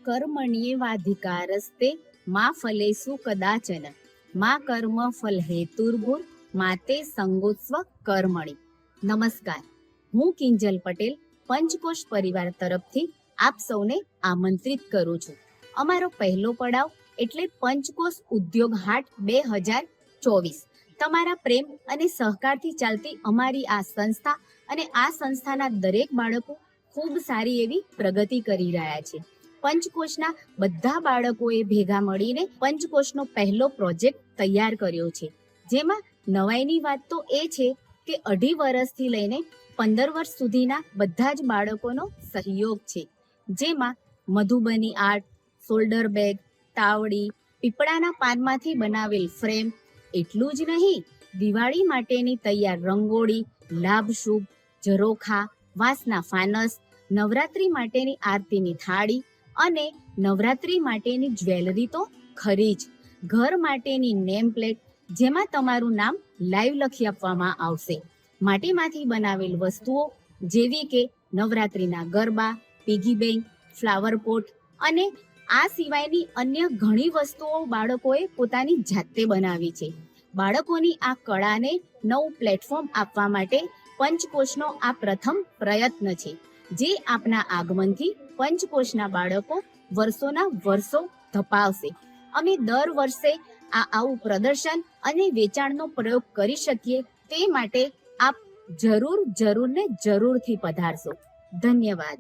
કર્મણ્યેવાધિકારસ્તે મા ફલેષુ કદાચન મા કર્મ ફલ હેતુર્ભુર માતે સંગોત્સ્વ કર્મણિ. નમસ્કાર, હું કિંજલ પટેલ પંચકોશ પરિવાર તરફથી આપ સૌને આમંત્રિત કરું છું. અમારો પહેલો પડાવ એટલે પંચકોશ ઉદ્યોગ હાટ 2024. તમારા પ્રેમ અને સહકારથી ચાલતી અમારી આ સંસ્થા અને આ સંસ્થાના દરેક બાળકો ખૂબ સારી એવી પ્રગતિ કરી રહ્યા છે. પંચકોશના બધા બાળકોએ ભેગા મળીને પંચકોશનો પહેલો પ્રોજેક્ટ તૈયાર કર્યો છે. જેમાં નવાઈની વાત તો એ છે કે 2.5 વર્ષથી લઈને 15 વર્ષ સુધીના બધા જ બાળકોનો સહયોગ છે. જેમાં મધુબની આર્ટ, શોલ્ડર બેગ, તાવડી, પીપળાના પાનમાંથી બનાવેલ ફ્રેમ, એટલું જ નહીં, દિવાળી માટેની તૈયાર રંગોળી, લાભ શુભ, ઝરોખા, વાંસના ફાનસ, નવરાત્રી માટેની આરતીની થાળી અને નવરાત્રી માટેની જ્વેલરી તો ખરી જ. ઘર માટેની નેમ પ્લેટ જેમાં તમારું નામ લાઈવ લખી આપવામાં આવશે. માટીમાંથી બનાવેલ વસ્તુઓ જેવી કે નવરાત્રીના garba, piggy bank, flower pot અને આ સિવાયની અન્ય ઘણી વસ્તુઓ બાળકોએ પોતાની જાતે બનાવી છે. બાળકોની આ કળાને નવું પ્લેટફોર્મ આપવા માટે પંચકોશનો આ પ્રથમ પ્રયત્ન છે, જે આપના આગમનથી પંચકોશના બાળકો વર્ષોના વર્ષો ધપાવશે. અમે દર વર્ષે આવું પ્રદર્શન અને વેચાણનો પ્રયોગ કરી શકીએ તે માટે આપ જરૂરથી પધારશો. ધન્યવાદ.